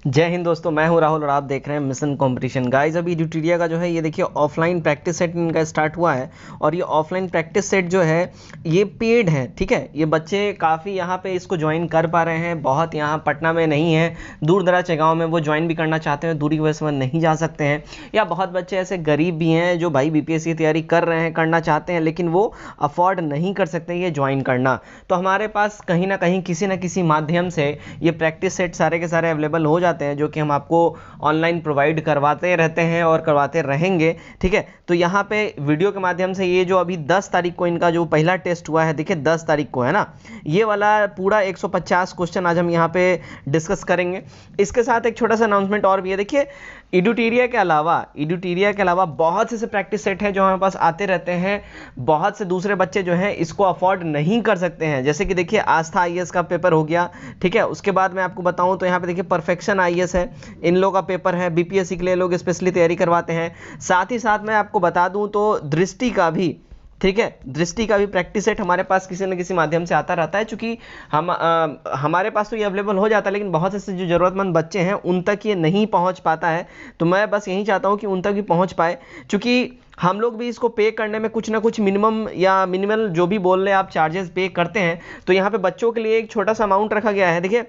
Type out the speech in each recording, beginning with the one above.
जय हिंद दोस्तों, मैं हूं राहुल और आप देख रहे हैं मिशन कंपटीशन। गाइस अभी ड्यूटीरिया का जो है ये देखिए ऑफलाइन प्रैक्टिस सेट इनका स्टार्ट हुआ है और ये ऑफलाइन प्रैक्टिस सेट जो है ये पेड है। ठीक है, ये बच्चे काफ़ी यहाँ पे इसको ज्वाइन कर पा रहे हैं। बहुत यहाँ पटना में नहीं है, दूर दराज जगहों में वो ज्वाइन भी करना चाहते हैं, दूरी की वजह से वो नहीं जा सकते हैं। या बहुत बच्चे ऐसे गरीब भी हैं जो भाई बीपीएससी की तैयारी कर रहे हैं, करना चाहते हैं, लेकिन वो अफोर्ड नहीं कर सकते ये ज्वाइन करना। तो हमारे पास कहीं ना कहीं किसी न किसी माध्यम से ये प्रैक्टिस सेट सारे के सारे अवेलेबल हो जाते हैं, जो कि हम आपको ऑनलाइन प्रोवाइड करवाते रहते हैं और करवाते रहेंगे। ठीक है, तो यहाँ पे वीडियो के माध्यम से ये जो अभी 10 तारीख को इनका जो पहला टेस्ट हुआ है, देखिए 10 तारीख को है ना, ये वाला पूरा 150 क्वेश्चन आज हम यहाँ पे डिस्कस करेंगे। इसके साथ एक छोटा सा अनाउंसमेंट और भी है। देखिए इडुटीरिया के अलावा बहुत से प्रैक्टिस सेट हैं जो हमारे पास आते रहते हैं। बहुत से दूसरे बच्चे जो हैं इसको अफोर्ड नहीं कर सकते हैं, जैसे कि देखिए आस्था आईएएस का पेपर हो गया। ठीक है, उसके बाद मैं आपको बताऊं तो यहाँ पे देखिए परफेक्शन आईएएस है, इन लोगों का पेपर है। बीपीएससी के लिए लोग स्पेशली तैयारी करवाते हैं। साथ ही साथ मैं आपको बता दूं तो दृष्टि का भी, ठीक है, दृष्टि का भी प्रैक्टिस सेट हमारे पास किसी न किसी माध्यम से आता रहता है। चूंकि हमारे पास तो ये अवेलेबल हो जाता है, लेकिन बहुत से जो ज़रूरतमंद बच्चे हैं उन तक ये नहीं पहुंच पाता है। तो मैं बस यही चाहता हूं कि उन तक भी पहुंच पाए, चूंकि हम लोग भी इसको पे करने में कुछ ना कुछ मिनिमम या मिनिमल जो भी बोल रहे आप चार्जेस पे करते हैं। तो यहाँ पे बच्चों के लिए एक छोटा सा अमाउंट रखा गया है। देखिए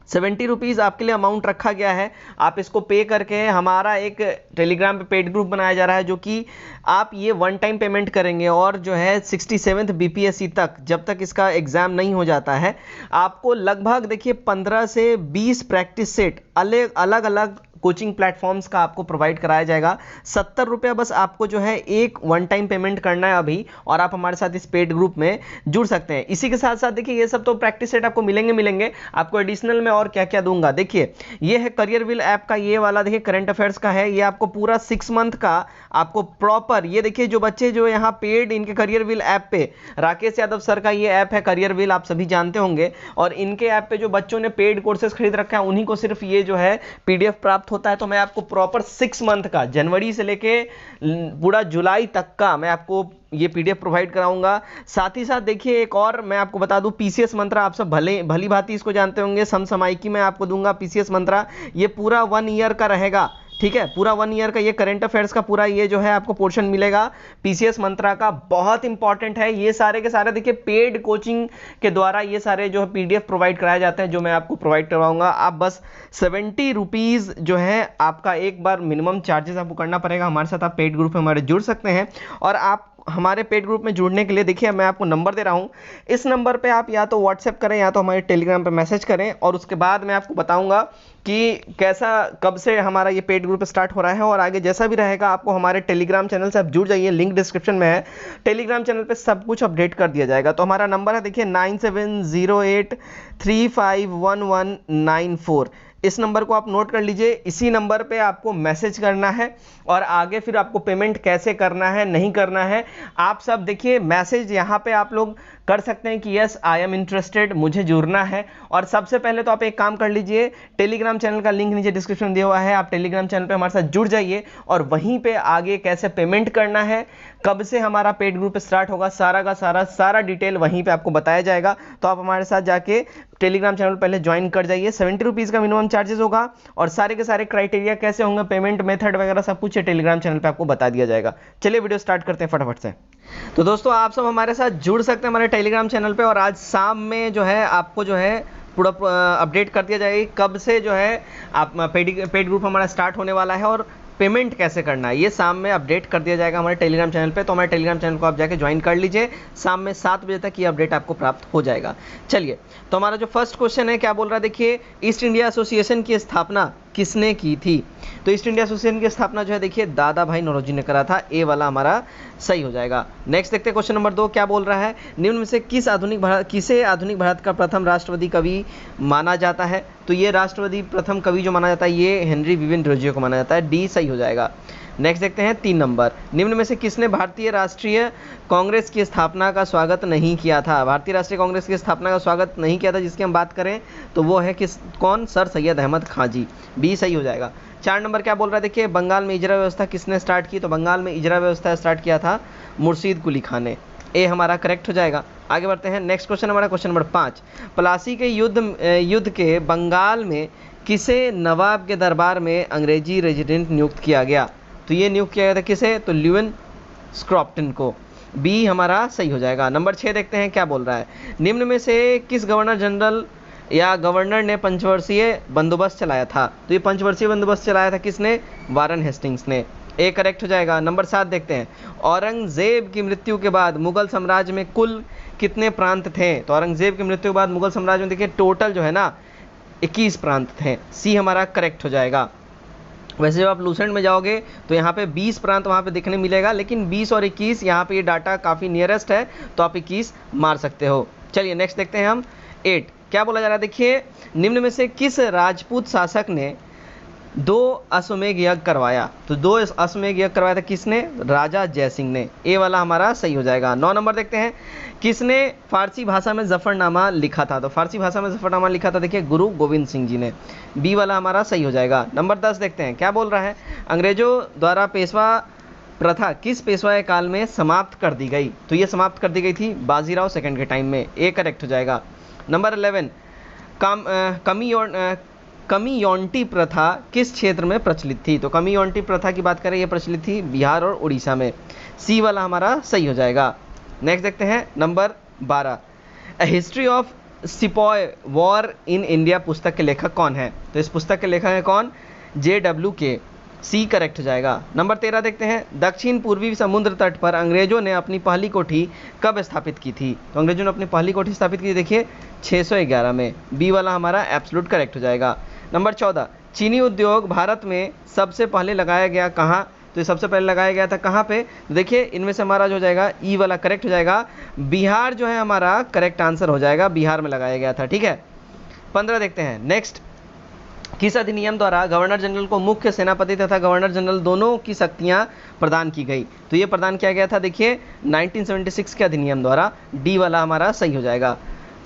70 रुपीज़ आपके लिए अमाउंट रखा गया है। आप इसको पे करके हमारा एक टेलीग्राम पे पेड ग्रुप बनाया जा रहा है, जो कि आप ये वन टाइम पेमेंट करेंगे और जो है 67th बीपीएससी तक, जब तक इसका एग्ज़ाम नहीं हो जाता है, आपको लगभग देखिए 15 से 20 प्रैक्टिस सेट अलग अलग कोचिंग प्लेटफॉर्म्स का आपको प्रोवाइड कराया जाएगा। 70 रुपया बस आपको जो है एक वन टाइम पेमेंट करना है अभी, और आप हमारे साथ इस पेड ग्रुप में जुड़ सकते हैं। इसी के साथ साथ देखिए ये सब तो प्रैक्टिस सेट आपको मिलेंगे। आपको एडिशनल में और क्या क्या दूंगा, देखिए ये है करियर विल ऐप का, ये वाला देखिए करंट अफेयर्स का है। ये आपको पूरा 6 मंथ का आपको प्रॉपर, ये देखिए जो बच्चे जो यहाँ पेड इनके करियर विल ऐप पे, राकेश यादव सर का ये ऐप है करियर विल, आप सभी जानते होंगे। और इनके ऐप पे जो बच्चों ने पेड कोर्सेज खरीद रखा है उन्हीं को सिर्फ ये जो है पीडीएफ प्राप्त होता है। तो मैं आपको प्रॉपर 6 मंथ का, जनवरी से लेके पूरा जुलाई तक का मैं आपको ये पीडीएफ प्रोवाइड कराऊंगा। साथ ही साथ देखिए एक और मैं आपको बता दूं, पीसीएस मंत्रा आप सब भली भांति इसको जानते होंगे, समसामयिकी में आपको दूंगा पीसीएस मंत्रा। ये पूरा 1 ईयर का रहेगा। ठीक है, पूरा 1 ईयर का ये करंट अफेयर्स का पूरा ये जो है आपको पोर्शन मिलेगा पीसीएस मंत्रा का। बहुत इंपॉर्टेंट है ये सारे के सारे, देखिए पेड कोचिंग के द्वारा ये सारे जो है पीडीएफ प्रोवाइड कराए जाते हैं, जो मैं आपको प्रोवाइड करवाऊंगा। आप बस 70 रुपीज़ जो है आपका एक बार मिनिमम चार्जेस आपको करना पड़ेगा। हमारे साथ आप पेड ग्रुप में हमारे जुड़ सकते हैं। और आप हमारे पेड ग्रुप में जुड़ने के लिए देखिए मैं आपको नंबर दे रहा हूं, इस नंबर पे आप या तो व्हाट्सएप करें या तो हमारे टेलीग्राम पे मैसेज करें, और उसके बाद मैं आपको बताऊंगा कि कैसा कब से हमारा ये पेड ग्रुप स्टार्ट हो रहा है। और आगे जैसा भी रहेगा आपको हमारे टेलीग्राम चैनल से आप जुड़ जाइए, लिंक डिस्क्रिप्शन में है। टेलीग्राम चैनल पे सब कुछ अपडेट कर दिया जाएगा। तो हमारा नंबर है देखिए 9708351194। इस नंबर को आप नोट कर लीजिए। इसी नंबर पे आपको मैसेज करना है और आगे फिर आपको पेमेंट कैसे करना है नहीं करना है आप सब देखिए मैसेज यहाँ पे आप लोग कर सकते हैं कि यस आई एम इंटरेस्टेड, मुझे जुड़ना है। और सबसे पहले तो आप एक काम कर लीजिए, टेलीग्राम चैनल का लिंक नीचे डिस्क्रिप्शन दिया हुआ है, आप टेलीग्राम चैनल पे हमारे साथ जुड़ जाइए और वहीं पे आगे कैसे पेमेंट करना है, कब से हमारा पेड ग्रुप स्टार्ट होगा, सारा का सारा डिटेल वहीं पे आपको बताया जाएगा। तो आप हमारे साथ जाके टेलीग्राम चैनल पहले ज्वाइन कर जाइए। 70 रुपीज़ का मिनिमम चार्जेस होगा और सारे के सारे क्राइटेरिया कैसे होंगे, पेमेंट मेथड वगैरह सब कुछ टेलीग्राम चैनल पे आपको बता दिया जाएगा। चलिए वीडियो स्टार्ट करते हैं फटाफट से। तो दोस्तों आप सब हमारे साथ जुड़ सकते हैं हमारे टेलीग्राम चैनल पे, और आज शाम में जो है आपको जो है पूरा अपडेट कर दिया जाएगी कब से जो है आप पेड ग्रुप हमारा स्टार्ट होने वाला है और पेमेंट कैसे करना है, ये शाम में अपडेट कर दिया जाएगा हमारे टेलीग्राम चैनल पे। तो हमारे टेलीग्राम चैनल को आप जाके ज्वाइन कर लीजिए, शाम में 7 बजे तक ये अपडेट आपको प्राप्त हो जाएगा। चलिए, तो हमारा जो फर्स्ट क्वेश्चन है क्या बोल रहा है, देखिए ईस्ट इंडिया एसोसिएशन की स्थापना किसने की थी। तो ईस्ट इंडिया एसोसिएशन की स्थापना जो है देखिए दादा भाई नौरोजी ने करा था, ए वाला हमारा सही हो जाएगा। नेक्स्ट देखते हैं क्वेश्चन नंबर 2 क्या बोल रहा है, निम्न में से किसे आधुनिक भारत का प्रथम राष्ट्रवादी कवि माना जाता है। तो ये राष्ट्रवादी प्रथम कवि जो माना जाता है ये हेनरी विवियन थालोर को माना जाता है, डी सही हो जाएगा। नेक्स्ट देखते हैं 3 नंबर, निम्न में से किसने भारतीय राष्ट्रीय कांग्रेस की स्थापना का स्वागत नहीं किया था। भारतीय राष्ट्रीय कांग्रेस की स्थापना का स्वागत नहीं किया था जिसकी हम बात करें तो वो है कौन, सर सैयद अहमद खां जी, बी सही हो जाएगा। 4 नंबर क्या बोल रहा है, देखिए बंगाल में इजरा व्यवस्था किसने स्टार्ट की। तो बंगाल में इजरा व्यवस्था स्टार्ट किया था मुर्शीद कुली खान ने, ए हमारा करेक्ट हो जाएगा। आगे बढ़ते हैं नेक्स्ट क्वेश्चन हमारा क्वेश्चन नंबर 5, प्लासी के युद्ध के बंगाल में किसे नवाब के दरबार में अंग्रेजी रेजिडेंट नियुक्त किया गया? तो ये नियुक्त किया गया था किसे? तो ल्यूइन स्क्रॉप्टन को। बी हमारा सही हो जाएगा। नंबर 6 देखते हैं क्या बोल रहा है। निम्न में से किस गवर्नर जनरल या गवर्नर ने पंचवर्षीय बंदोबस्त चलाया था? तो ये पंचवर्षीय बंदोबस्त चलाया था किसने? वारन हेस्टिंग्स ने। ए करेक्ट हो जाएगा। नंबर 7 देखते हैं। औरंगजेब की मृत्यु के बाद मुगल साम्राज्य में कुल कितने प्रांत थे? तो औरंगजेब की मृत्यु के बाद मुगल साम्राज्य में देखिए टोटल जो है ना 21 प्रांत थे। सी हमारा करेक्ट हो जाएगा। वैसे जब आप लूसेंट में जाओगे तो यहाँ पे 20 प्रांत वहाँ पे देखने मिलेगा, लेकिन 20 और 21 यहाँ पे ये डाटा काफ़ी नियरेस्ट है, तो आप 21 मार सकते हो। चलिए नेक्स्ट देखते हैं हम 8 क्या बोला जा रहा है। देखिए निम्न में से किस राजपूत शासक ने 2 अश्वमेध यज्ञ करवाया? तो 2 अश्वमेध यज्ञ करवाया था किसने? राजा जयसिंह ने। ए वाला हमारा सही हो जाएगा। 9 नंबर देखते हैं। किसने फारसी भाषा में जफरनामा लिखा था? तो फारसी भाषा में जफरनामा लिखा था देखिए गुरु गोविंद सिंह जी ने। बी वाला हमारा सही हो जाएगा। नंबर 10 देखते हैं क्या बोल रहा है। अंग्रेजों द्वारा पेशवा प्रथा किस पेशवा काल में समाप्त कर दी गई? तो ये समाप्त कर दी गई थी बाजीराव सेकंड के टाइम में। ए करेक्ट हो जाएगा। नंबर 11 कमियोंटी प्रथा किस क्षेत्र में प्रचलित थी? तो कमियोंटी प्रथा की बात करें, ये प्रचलित थी बिहार और उड़ीसा में। सी वाला हमारा सही हो जाएगा। नेक्स्ट देखते हैं number 12 A history of sepoy war in India पुस्तक के लेखक कौन है? तो इस पुस्तक के लेखक है कौन? JW सी करेक्ट हो जाएगा। नंबर 13 देखते हैं। दक्षिण पूर्वी समुद्र तट पर अंग्रेजों ने अपनी पहली कोठी कब स्थापित की थी? तो अंग्रेजों ने अपनी पहली कोठी स्थापित की देखिए 611 में। बी वाला हमारा एब्सोल्यूट करेक्ट हो जाएगा। नंबर 14 चीनी उद्योग भारत में सबसे पहले लगाया गया कहाँ? तो ये सबसे पहले लगाया गया था कहाँ पे? तो देखिए इनमें से हमारा जो हो जाएगा ई वाला करेक्ट हो जाएगा। बिहार जो है हमारा करेक्ट आंसर हो जाएगा, बिहार में लगाया गया था। ठीक है 15 देखते हैं। नेक्स्ट किस अधिनियम द्वारा गवर्नर जनरल को मुख्य सेनापति तथा गवर्नर जनरल दोनों की शक्तियां प्रदान की गई? तो ये प्रदान किया गया था देखिए 1976 के अधिनियम द्वारा। डी वाला हमारा सही हो जाएगा।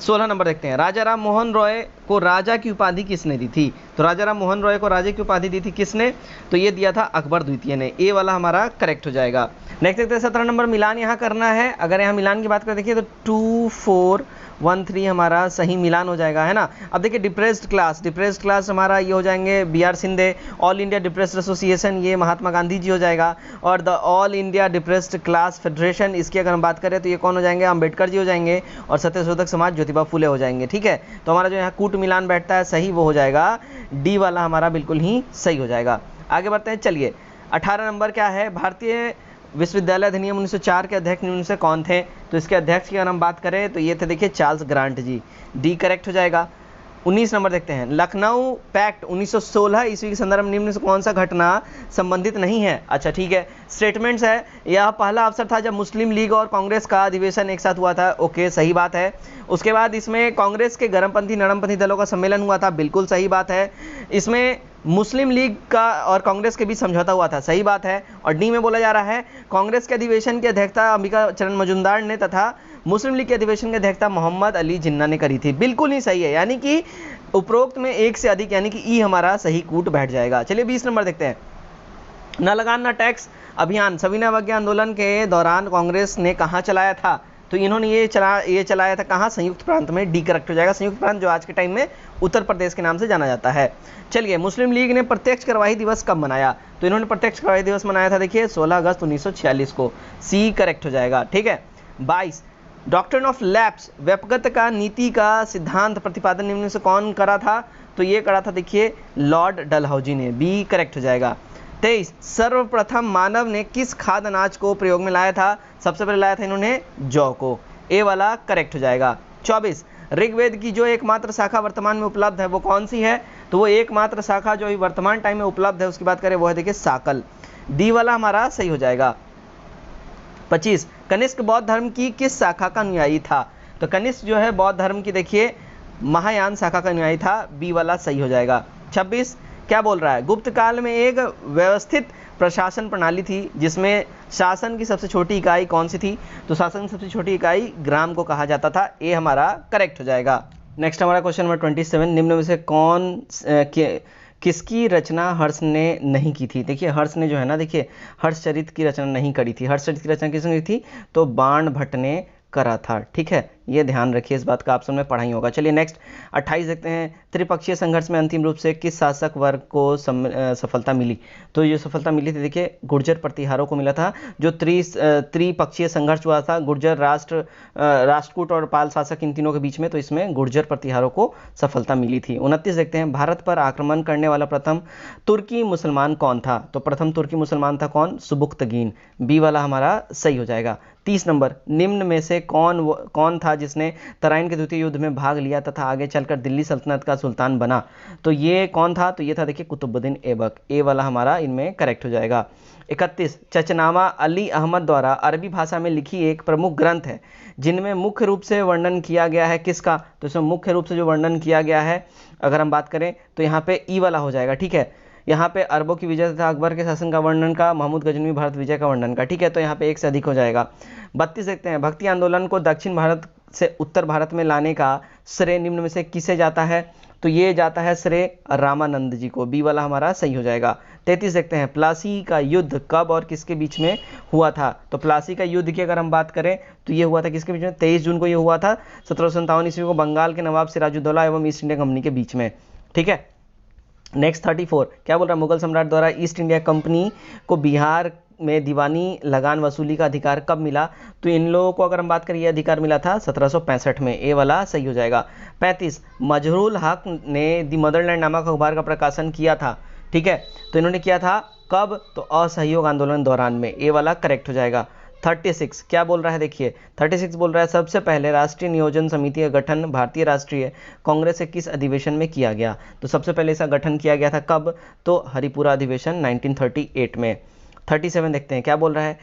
16 नंबर देखते हैं। राजा राम मोहन रॉय को राजा की उपाधि किसने दी थी? तो राजा राम मोहन रॉय को राजा की उपाधि दी थी किसने? तो ये दिया था अकबर द्वितीय ने। ए वाला हमारा करेक्ट हो जाएगा। नेक्स्ट देखते हैं 17 नंबर। मिलान यहाँ करना है। अगर यहाँ मिलान की बात करें देखिए तो 2413 हमारा सही मिलान हो जाएगा, है ना। अब देखिए डिप्रेस्ड क्लास हमारा ये हो जाएंगे BR Shinde. All India depressed association ये महात्मा गांधी जी हो जाएगा। और the all India depressed class federation इसकी अगर हम बात करें तो ये कौन हो जाएंगे? अम्बेडकर जी हो जाएंगे। और सत्यशोधक समाज ज्योतिबा फुले हो जाएंगे। ठीक है तो हमारा जो यहाँ कूट मिलान बैठता है सही वो हो जाएगा डी वाला हमारा बिल्कुल ही सही हो जाएगा। आगे बढ़ते हैं। चलिए 18 नंबर क्या है। भारतीय विश्वविद्यालय अधिनियम 1904 के अध्यक्ष निम्न से कौन थे? तो इसके अध्यक्ष की अगर हम बात करें तो ये थे देखिए चार्ल्स ग्रांट जी। डी करेक्ट हो जाएगा। 19 नंबर देखते हैं। लखनऊ पैक्ट 1916 ईस्वी के संदर्भ में निम्न से कौन सा घटना संबंधित नहीं है? अच्छा ठीक है स्टेटमेंट्स है। यह पहला अवसर था जब मुस्लिम लीग और कांग्रेस का अधिवेशन एक साथ हुआ था। ओके सही बात है। उसके बाद इसमें कांग्रेस के गर्मपंथी नरमपंथी दलों का सम्मेलन हुआ था। बिल्कुल सही बात है। इसमें मुस्लिम लीग का और कांग्रेस के बीच समझौता हुआ था। सही बात है। और डी में बोला जा रहा है कांग्रेस के अधिवेशन की अध्यक्षता अंबिका चरण मजूमदार ने तथा मुस्लिम लीग के अधिवेशन की अध्यक्षता मोहम्मद अली जिन्ना ने करी थी। बिल्कुल ही सही है, यानी कि उपरोक्त में एक से अधिक यानी कि ई हमारा सही कूट बैठ जाएगा। चलिए 20 नंबर देखते हैं। न लगान न टैक्स अभियान सविनय अवज्ञा आंदोलन के दौरान कांग्रेस ने कहाँ चलाया था? तो इन्होंने ये चलाया था कहाँ? संयुक्त प्रांत में। डी करेक्ट हो जाएगा। संयुक्त प्रांत जो आज के टाइम में उत्तर प्रदेश के नाम से जाना जाता है। चलिए मुस्लिम लीग ने प्रत्यक्ष कार्यवाही दिवस कब मनाया? तो इन्होंने प्रत्यक्ष कार्यवाही दिवस मनाया था देखिए 16 अगस्त 1946 को। सी करेक्ट हो जाएगा। ठीक है 22 डॉक्ट्रिन ऑफ लैप्स व्यपगत का नीति का सिद्धांत प्रतिपादन निम्न से कौन करा था? तो ये करा था देखिए लॉर्ड डलहौजी ने। बी करेक्ट हो जाएगा। 23 सर्वप्रथम मानव ने किस खाद्य अनाज को प्रयोग में लाया था? सबसे पहले लाया था इन्होंने जौ को। ए वाला करेक्ट हो जाएगा। 24 ऋग्वेद की जो एकमात्र शाखा वर्तमान में उपलब्ध है वो कौन सी है? तो वो एकमात्र शाखा जो वर्तमान टाइम में उपलब्ध है उसकी बात करें वो है देखिए साकल। डी वाला हमारा सही हो जाएगा। 25 कनिष्क बौद्ध धर्म की किस शाखा का अनुयायी था? तो कनिष्क जो है बौद्ध धर्म की देखिए महायान शाखा का अनुयायी था। बी वाला सही हो जाएगा। 26 क्या बोल रहा है? गुप्त काल में एक व्यवस्थित प्रशासन प्रणाली थी जिसमें शासन की सबसे छोटी इकाई कौन सी थी? तो शासन की सबसे छोटी इकाई ग्राम को कहा जाता था। ए हमारा करेक्ट हो जाएगा। नेक्स्ट हमारा क्वेश्चन नंबर 27 निम्न में से कौन किसकी रचना हर्ष ने नहीं की थी? देखिए हर्ष ने जो है ना देखिए हर्षचरित की रचना नहीं करी थी। हर्षचरित की रचना किसने की थी? तो बाण भट्ट ने करा था। ठीक है ये ध्यान रखिए, इस बात का ऑप्शन में पढ़ा ही होगा। चलिए नेक्स्ट 28 देखते हैं। त्रिपक्षीय संघर्ष में अंतिम रूप से किस शासक वर्ग को सफलता मिली? तो ये सफलता मिली थी, देखिए गुर्जर प्रतिहारों को मिला था। जो त्रिपक्षीय संघर्ष हुआ था गुर्जर राष्ट्रकूट और पाल शासक इन तीनों के बीच में, तो इसमें गुर्जर प्रतिहारों को सफलता मिली थी। 29 देखते हैं। भारत पर आक्रमण करने वाला प्रथम तुर्की मुसलमान कौन था? तो प्रथम तुर्की मुसलमान था कौन? सुबुक्तगीन। बी वाला हमारा सही हो जाएगा। 30 नंबर। निम्न में से कौन था जिसने तराइन के द्वितीय युद्ध में भाग लिया तथा आगे चलकर दिल्ली सल्तनत का सुल्तान बना? तो ये कौन था? तो ये था देखिए कुतुबुद्दीन ऐबक। ए वाला हमारा इनमें करेक्ट हो जाएगा। 31 चचनामा अली अहमद द्वारा अरबी भाषा में लिखी एक प्रमुख ग्रंथ है जिनमें मुख्य रूप से वर्णन किया गया है किसका? तो इसमें मुख्य रूप से जो वर्णन किया गया है अगर हम बात करें तो यहाँ पे ई वाला हो जाएगा। ठीक है, यहाँ पे अरबों की विजय तथा अकबर के शासन का वर्णन का, महमूद गजनवी भारत विजय का वर्णन का। ठीक है, तो यहाँ पे एक से अधिक हो जाएगा। 32 देखते हैं। भक्ति आंदोलन को दक्षिण भारत से उत्तर भारत में लाने का श्रेय निम्न में से किसे जाता है? तो ये जाता है श्रेय रामानंद जी को। बी वाला हमारा सही हो जाएगा। 33 देखते हैं। प्लासी का युद्ध कब और किसके बीच में हुआ था? तो प्लासी का युद्ध की अगर हम बात करें तो ये हुआ था किसके बीच में? 23 जून को ये हुआ था 1757 ईस्वी को, बंगाल के नवाब सिराजुद्दौला एवं ईस्ट इंडिया कंपनी के बीच में। ठीक है, नेक्स्ट 34 क्या बोल रहा है? मुगल सम्राट द्वारा ईस्ट इंडिया कंपनी को बिहार में दीवानी लगान वसूली का अधिकार कब मिला? तो इन लोगों को अगर हम बात करें ये अधिकार मिला था 1765 में। ए वाला सही हो जाएगा। 35 मजहरूल हक ने दी मदरलैंड नामक अखबार का प्रकाशन किया था। ठीक है, तो इन्होंने किया था कब? तो असहयोग आंदोलन दौरान में। ए वाला करेक्ट हो जाएगा। 36 क्या बोल रहा है? देखिए 36 बोल रहा है सबसे पहले राष्ट्रीय नियोजन समिति का गठन भारतीय राष्ट्रीय कांग्रेस के किस अधिवेशन में किया गया? तो सबसे पहले इसका गठन किया गया था कब? तो हरिपुरा अधिवेशन 1938 में। 37 देखते हैं क्या बोल रहा है?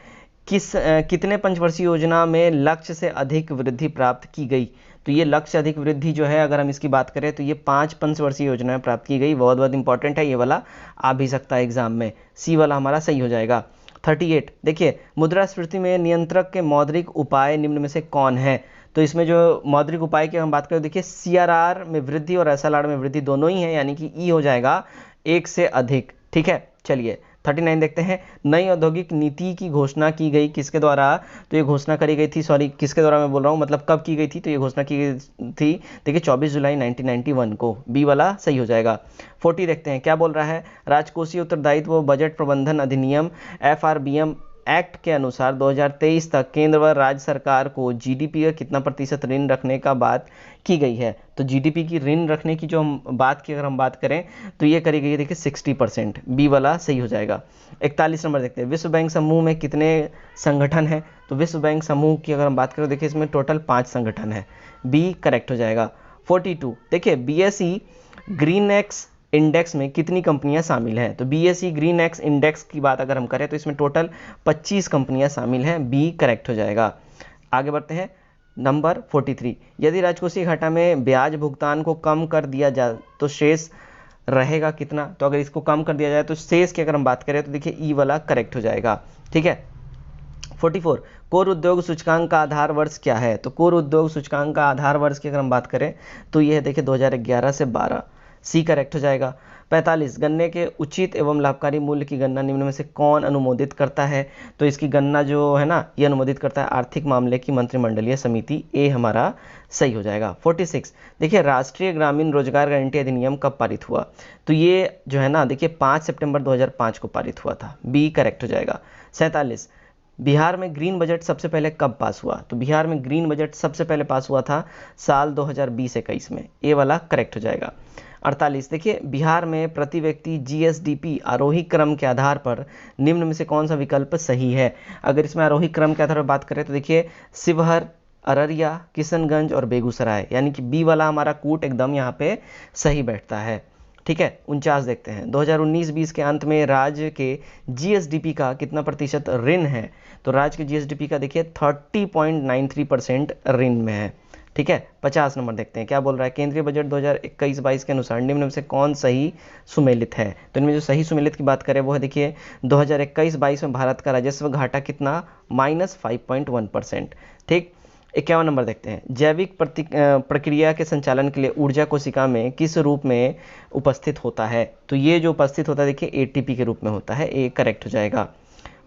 कितने पंचवर्षीय योजना में लक्ष्य से अधिक वृद्धि प्राप्त की गई? तो ये लक्ष्य से अधिक वृद्धि जो है अगर हम इसकी बात करें तो ये 5 पंचवर्षीय योजनाएं प्राप्त की गई। बहुत बहुत इंपॉर्टेंट है, ये वाला आ भी सकता है एग्जाम में। सी वाला हमारा सही हो जाएगा। 38 देखिए मुद्रास्फीति में नियंत्रक के मौद्रिक उपाय निम्न में से कौन है? तो इसमें जो मौद्रिक उपाय की हम बात करें देखिए सीआरआर में वृद्धि और एसएलआर में वृद्धि दोनों ही है, यानी कि ई हो जाएगा एक से अधिक। ठीक है, चलिए 39 देखते हैं। नई औद्योगिक नीति की घोषणा की गई किसके द्वारा? तो ये घोषणा करी गई थी, सॉरी किसके द्वारा मैं बोल रहा हूँ, मतलब कब की गई थी? तो ये घोषणा की गई थी देखिए 24 जुलाई 1991 को। बी वाला सही हो जाएगा। 40 देखते हैं क्या बोल रहा है? राजकोषीय उत्तरदायित्व व बजट प्रबंधन अधिनियम एफआरबीएम एक्ट के अनुसार 2023 तक केंद्र व राज्य सरकार को जीडीपी का कितना प्रतिशत ऋण रखने का बात की गई है? तो जीडीपी की ऋण रखने की जो हम बात की अगर हम बात करें तो ये करी गई है देखिए 60%। बी वाला सही हो जाएगा। 41 नंबर देखते हैं। विश्व बैंक समूह में कितने संगठन हैं? तो विश्व बैंक समूह की अगर हम बात करें देखिए इसमें टोटल 5 संगठन है। बी करेक्ट हो जाएगा। 42 देखिए बीएसई ग्रीन एक्स इंडेक्स में कितनी कंपनियां शामिल हैं? तो बीएसई ग्रीन एक्स इंडेक्स की बात अगर हम करें तो इसमें टोटल 25 कंपनियां शामिल हैं। बी करेक्ट हो जाएगा। आगे बढ़ते हैं। नंबर 43 यदि राजकोषीय घाटा में ब्याज भुगतान को कम कर दिया जाए तो शेष रहेगा कितना? तो अगर इसको कम कर दिया जाए तो शेष की अगर हम बात करें तो देखिए ई वाला करेक्ट हो जाएगा। ठीक है। 44 कोर उद्योग सूचकांक का आधार वर्ष क्या है? तो कोर उद्योग सूचकांक का आधार वर्ष की अगर हम बात करें तो ये है देखिए 2011 से 12। सी करेक्ट हो जाएगा। 45 गन्ने के उचित एवं लाभकारी मूल्य की गणना निम्न में से कौन अनुमोदित करता है? तो इसकी गणना जो है ना ये अनुमोदित करता है आर्थिक मामले की मंत्रिमंडलीय समिति। ए हमारा सही हो जाएगा। 46 देखिए राष्ट्रीय ग्रामीण रोजगार गारंटी अधिनियम कब पारित हुआ? तो ये जो है ना देखिए 5 सितंबर 2005 को पारित हुआ था। बी करेक्ट हो जाएगा। 47 बिहार में ग्रीन बजट सबसे पहले कब पास हुआ? तो बिहार में ग्रीन बजट सबसे पहले पास हुआ था साल 2020-21 में। ए वाला करेक्ट हो जाएगा। 48 देखिए बिहार में प्रति व्यक्ति जीएसडीपी आरोही क्रम के आधार पर निम्न में से कौन सा विकल्प सही है? अगर इसमें आरोही क्रम के आधार पर बात करें तो देखिए शिवहर, अररिया, किशनगंज और बेगूसराय, यानी कि बी वाला हमारा कूट एकदम यहाँ पे सही बैठता है। ठीक है। 49 देखते हैं। 2019-20 के अंत में राज्य के जीएसडीपी का कितना प्रतिशत ऋण है? तो राज्य के जीएसडीपी का देखिए 30.93% ऋण में है। ठीक है। 50 नंबर देखते हैं क्या बोल रहा है? केंद्रीय बजट 2021-22 के अनुसार निम्न में से कौन सही सुमेलित है? तो इनमें जो सही सुमेलित की बात करें वो है देखिए 2021-22 में भारत का राजस्व घाटा कितना? -5.1%। ठीक। 51 नंबर देखते हैं। जैविक प्रक्रिया के संचालन के लिए ऊर्जा कोशिका में किस रूप में उपस्थित होता है? तो ये जो उपस्थित होता है देखिए एटीपी के रूप में होता है। ए करेक्ट हो जाएगा।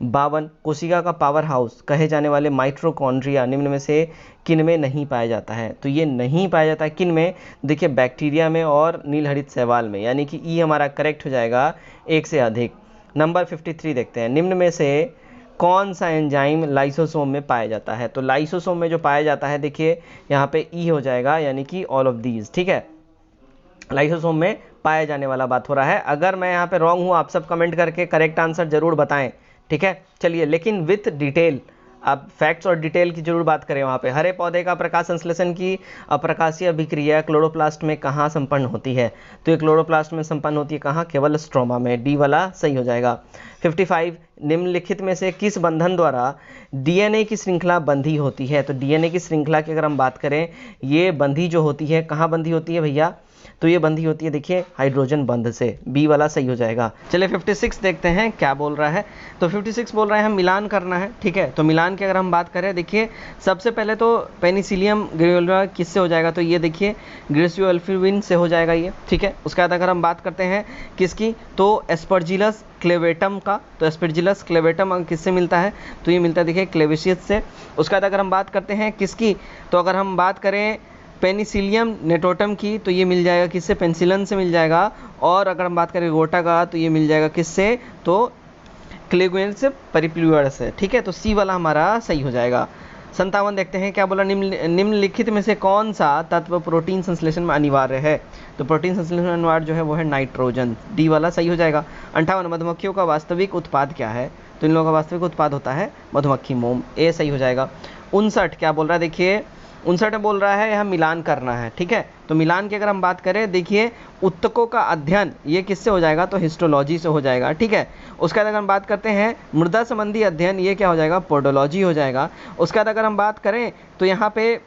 52 कोशिका का पावर हाउस कहे जाने वाले माइटोकॉन्ड्रिया निम्न में से किन में नहीं पाया जाता है? तो ये नहीं पाया जाता है किन में? देखिए बैक्टीरिया में और नीलहरित शैवाल में, यानी कि ई हमारा करेक्ट हो जाएगा, एक से अधिक। नंबर 53 देखते हैं, निम्न में से कौन सा एंजाइम लाइसोसोम में पाया जाता है? तो लाइसोसोम में जो पाया जाता है, देखिए यहाँ पे ई हो जाएगा, यानी कि ऑल ऑफ दीज। ठीक है, लाइसोसोम में पाया जाने वाला बात हो रहा है। अगर मैं यहाँ पे रॉन्ग हूँ, आप सब कमेंट करके करेक्ट आंसर जरूर बताएं। ठीक है, चलिए, लेकिन विथ डिटेल, आप फैक्ट्स और डिटेल की जरूर बात करें। वहाँ पे हरे पौधे का प्रकाश संश्लेषण की अप्रकाशीय अभिक्रिया क्लोरोप्लास्ट में कहाँ संपन्न होती है? तो ये क्लोरोप्लास्ट में संपन्न होती है कहाँ? केवल स्ट्रोमा में। डी वाला सही हो जाएगा। 55 निम्नलिखित में से किस बंधन द्वारा डीएनए की श्रृंखला बंधी होती है? तो डीएनए की श्रृंखला की अगर हम बात करें, ये बंधी जो होती है कहाँ बंधी होती है भैया? तो ये बंधी होती है, देखिए हाइड्रोजन बंध से। बी वाला सही हो जाएगा। चलिए 56 देखते हैं क्या बोल रहा है। तो 56 बोल रहा है हम मिलान करना है। ठीक है, तो मिलान की अगर हम बात करें, देखिए सबसे पहले तो पेनिसिलियम ग्रेनुलोसा किससे हो जाएगा? तो ये देखिए ग्रेसियोल्फिविन से हो जाएगा ये। ठीक है, उसके बाद अगर हम बात करते हैं किसकी, तो एस्परजिलस क्लेवेटम का। तो एस्परजिलस क्लेवेटम किससे मिलता है? तो ये मिलता है देखिए क्लेवेशियस से। उसके बाद अगर हम बात करते हैं किसकी, तो अगर हम बात करें पेनिसिलियम नेटोटम की, तो ये मिल जाएगा किससे? पेनिसिलिन से मिल जाएगा। और अगर हम बात करें गोटा का, तो ये मिल जाएगा किससे? तो क्लेगुएंस परिप्लुअर से। ठीक है, तो सी वाला हमारा सही हो जाएगा। 57 देखते हैं क्या बोला, निम्नलिखित में से कौन सा तत्व प्रोटीन संश्लेषण में अनिवार्य है? तो प्रोटीन संश्लेषण में अनिवार्य जो है वो है नाइट्रोजन। डी वाला सही हो जाएगा। 58 मधुमक्खियों का वास्तविक उत्पाद क्या है? तो इन लोगों का वास्तविक उत्पाद होता है मधुमक्खी मोम। ए सही हो जाएगा। 59 क्या बोल रहा है, देखिए 59 में बोल रहा है यहाँ मिलान करना है। ठीक है, तो मिलान की अगर हम बात करें, देखिए उत्तकों का अध्ययन ये किससे हो जाएगा? तो हिस्टोलॉजी से हो जाएगा। ठीक है, उसके बाद अगर हम बात करते हैं मृदा संबंधी अध्ययन, ये क्या हो जाएगा? पोडोलॉजी हो जाएगा। उसके बाद अगर हम बात करें तो यहाँ पे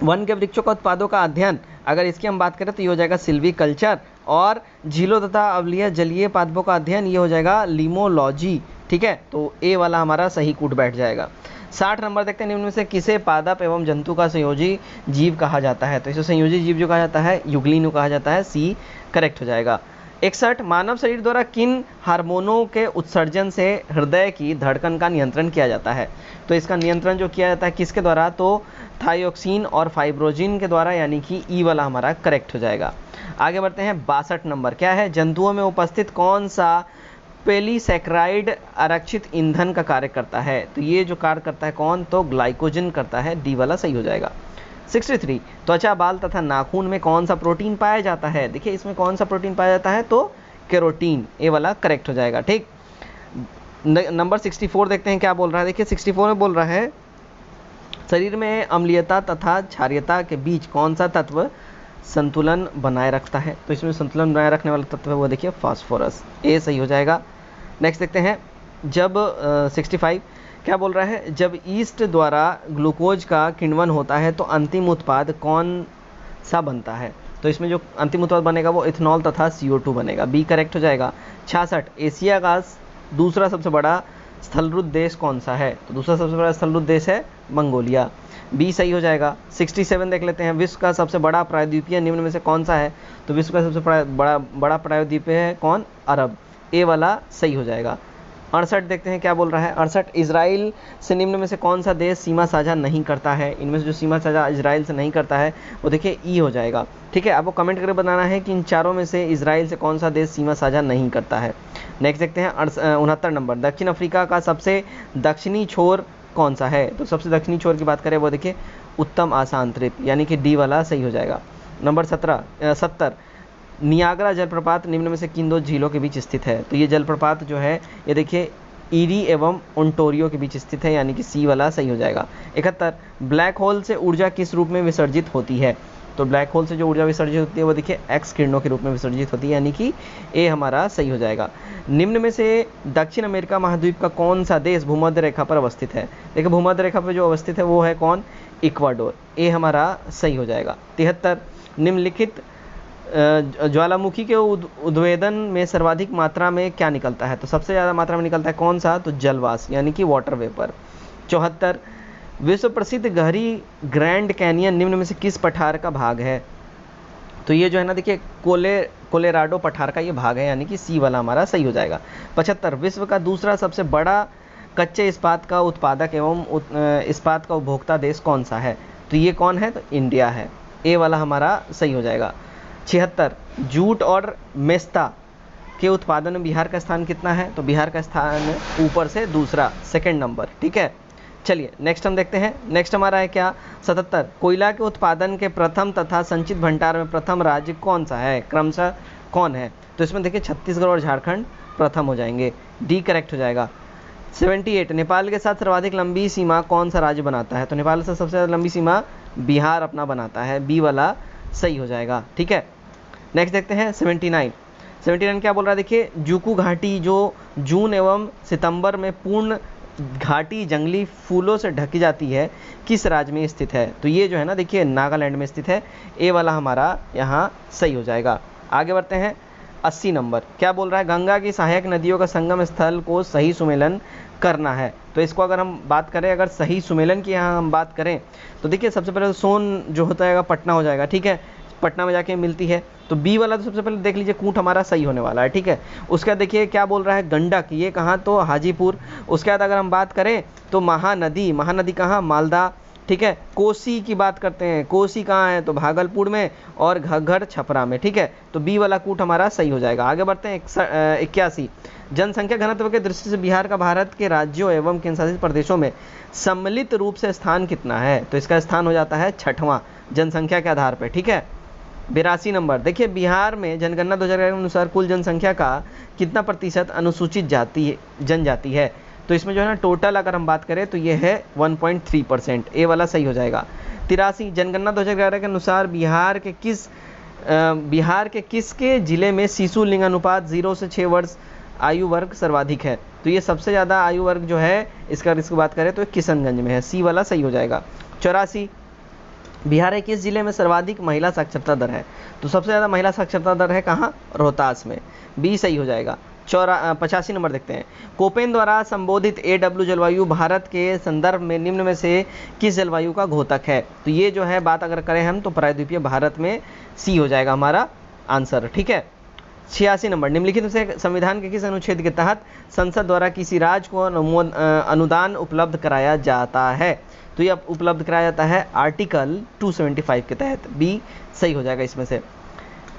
वन के वृक्षों का उत्पादों का अध्ययन, अगर इसकी हम बात करें तो ये हो जाएगा सिल्वी कल्चर। और झीलों तथा अवलीय जलीय पादपों का अध्ययन, ये हो जाएगा लिमोलॉजी। ठीक है, तो ए वाला हमारा सही कूट बैठ जाएगा। 60 नंबर देखते हैं, निम्न में से किसे पादप एवं जंतु का संयोजी जीव कहा जाता है? तो इसे संयोजी जीव जो कहा जाता है युगलीनु कहा जाता है। सी करेक्ट हो जाएगा। 61 मानव शरीर द्वारा किन हार्मोनों के उत्सर्जन से हृदय की धड़कन का नियंत्रण किया जाता है? तो इसका नियंत्रण जो किया जाता है किसके द्वारा? तो थायोक्सिन और फाइब्रोजिन के द्वारा, यानी कि ई वाला हमारा करेक्ट हो जाएगा। आगे बढ़ते हैं। 62 नंबर क्या है, जंतुओं में उपस्थित कौन सा पेलीसैक्राइड आरक्षित ईंधन का कार्य करता है? तो ये जो कार्य करता है कौन? तो ग्लाइकोजन करता है। डी वाला सही हो जाएगा। 63 त्वचा, बाल तथा नाखून में कौन सा प्रोटीन पाया जाता है? देखिए इसमें कौन सा प्रोटीन पाया जाता है? तो केरोटीन। ए वाला करेक्ट हो जाएगा। ठीक, नंबर 64 देखते हैं क्या बोल रहा है। देखिए 64 में बोल रहा है शरीर में अम्लीयता तथा क्षारीयता के बीच कौन सा तत्व संतुलन बनाए रखता है? तो इसमें संतुलन बनाए रखने वाला तत्व है वो देखिए फास्फोरस। ए सही हो जाएगा। नेक्स्ट देखते हैं, जब 65 क्या बोल रहा है, जब ईस्ट द्वारा ग्लूकोज का किण्वन होता है तो अंतिम उत्पाद कौन सा बनता है? तो इसमें जो अंतिम उत्पाद बनेगा वो इथेनॉल तथा CO2 बनेगा। बी करेक्ट हो जाएगा। 66 एशिया का दूसरा सबसे बड़ा स्थलरुद्ध देश कौन सा है? तो दूसरा सबसे बड़ा स्थलरुद्ध देश है मंगोलिया। बी सही हो जाएगा। 67 देख लेते हैं, विश्व का सबसे बड़ा प्रायद्वीपीय निम्न में से कौन सा है? तो विश्व का सबसे बड़ा प्रायद्वीपीय है कौन? अरब। ए वाला सही हो जाएगा। 68 देखते हैं क्या बोल रहा है। 68 इजराइल से निम्न में से कौन सा देश सीमा साझा नहीं करता है? इनमें से जो सीमा साझा इजराइल से नहीं करता है वो देखिए ई हो जाएगा। ठीक है, आपको कमेंट करके बताना है कि इन चारों में से इजराइल से कौन सा देश सीमा साझा नहीं करता है। नेक्स्ट देखते हैं 69 नंबर, दक्षिण अफ्रीका का सबसे दक्षिणी छोर कौन सा है? तो सबसे दक्षिणी छोर की बात करें वो देखिए उत्तम आसान द्वीप, यानी कि डी वाला सही हो जाएगा। नंबर 70 नियाग्रा जलप्रपात निम्न में से किन दो झीलों के बीच स्थित है? तो ये जलप्रपात जो है ये देखिए ईरी एवं ओंटारियो के बीच स्थित है, यानी कि सी वाला सही हो जाएगा। 71 ब्लैक होल से ऊर्जा किस रूप में विसर्जित होती है? तो ब्लैक होल से जो ऊर्जा विसर्जित होती है वो देखिए एक्स किरणों के रूप में विसर्जित होती है, यानी कि ए हमारा सही हो जाएगा। निम्न में से दक्षिण अमेरिका महाद्वीप का कौन सा देश भूमध्य रेखा पर अवस्थित है? देखिए भूमध्य रेखा पर जो अवस्थित है वो है कौन? इक्वाडोर। ए हमारा सही हो जाएगा। 73 निम्नलिखित ज्वालामुखी के उद्वेदन में सर्वाधिक मात्रा में क्या निकलता है? तो सबसे ज़्यादा मात्रा में निकलता है कौन सा? तो जलवाष्प, यानी कि वाटर वेपर। 74 विश्व प्रसिद्ध गहरी ग्रैंड कैनियन निम्न में से किस पठार का भाग है? तो ये जो है ना देखिए कोलोराडो पठार का ये भाग है, यानी कि सी वाला हमारा सही हो जाएगा। 75 विश्व का दूसरा सबसे बड़ा कच्चे इस्पात का उत्पादक एवं इस्पात का उपभोक्ता देश कौन सा है? तो ये कौन है? तो इंडिया है। ए वाला हमारा सही हो जाएगा। 76 जूट और मेस्ता के उत्पादन में बिहार का स्थान कितना है? तो बिहार का स्थान ऊपर से दूसरा, सेकंड नंबर। ठीक है, चलिए नेक्स्ट हम देखते हैं। नेक्स्ट हमारा है क्या? 77 कोयला के उत्पादन के प्रथम तथा संचित भंडार में प्रथम राज्य कौन सा है? क्रमशः कौन है? तो इसमें देखिए छत्तीसगढ़ और झारखंड प्रथम हो जाएंगे, डी करेक्ट हो जाएगा। 78 नेपाल के साथ सर्वाधिक लंबी सीमा कौन सा राज्य बनाता है? तो नेपाल से सबसे ज़्यादा लंबी सीमा बिहार अपना बनाता है, बी वाला सही हो जाएगा। ठीक है, नेक्स्ट देखते हैं 79 क्या बोल रहा है? देखिए जूकू घाटी जो जून एवं सितंबर में पूर्ण घाटी जंगली फूलों से ढकी जाती है, किस राज्य में स्थित है? तो ये जो है ना, देखिए नागालैंड में स्थित है, ए वाला हमारा यहाँ सही हो जाएगा। आगे बढ़ते हैं 80 नंबर क्या बोल रहा है? गंगा की सहायक नदियों का संगम स्थल को सही सुमेलन करना है। तो इसको अगर हम बात करें, अगर सही सुमेलन की यहाँ हम बात करें तो देखिए सबसे पहले सोन जो होता है पटना हो जाएगा। ठीक है, पटना में जाके मिलती है, तो बी वाला तो सबसे पहले देख लीजिए कूट हमारा सही होने वाला है। ठीक है, उसके बाद देखिए क्या बोल रहा है? गंडक, ये कहाँ? तो हाजीपुर। उसके बाद अगर हम बात करें तो महानदी कहाँ? मालदा। ठीक है, कोसी की बात करते हैं, कोसी कहाँ है? तो भागलपुर में, और घग्गर छपरा में। ठीक है, तो बी वाला कूट हमारा सही हो जाएगा। आगे बढ़ते हैं 81 जनसंख्या घनत्व के दृष्टि से बिहार का भारत के राज्यों एवं केंद्रशासित प्रदेशों में सम्मिलित रूप से स्थान कितना है? तो इसका स्थान हो जाता है 6वां जनसंख्या के आधार पर। ठीक है, 82 नंबर देखिए बिहार में जनगणना 2011 के अनुसार कुल जनसंख्या का कितना प्रतिशत अनुसूचित जनजाति है? तो इसमें जो है ना टोटल अगर हम बात करें तो ये है 1.3%, ए वाला सही हो जाएगा। 83 जनगणना 2011 के अनुसार बिहार के किसके जिले में शिशु लिंगानुपात 0 से 6 वर्ष आयु वर्ग सर्वाधिक है? तो ये सबसे ज़्यादा आयु वर्ग जो है इसकी बात करें तो किशनगंज में है, सी वाला सही हो जाएगा। 84 बिहार के किस जिले में सर्वाधिक महिला साक्षरता दर है? तो सबसे ज़्यादा महिला साक्षरता दर है कहाँ? रोहतास में, बी सही हो जाएगा। 85 नंबर देखते हैं। कोपेन द्वारा संबोधित AW जलवायु भारत के संदर्भ में निम्न में से किस जलवायु का घोतक है? तो ये जो है बात अगर करें हम तो प्रायद्वीपीय भारत में सी हो जाएगा हमारा आंसर। ठीक है, 86 नंबर निम्नलिखित से संविधान के किस अनुच्छेद के तहत संसद द्वारा किसी राज्य को अनुदान उपलब्ध कराया जाता है? तो ये उपलब्ध कराया जाता है आर्टिकल 275 के तहत, बी सही हो जाएगा इसमें से।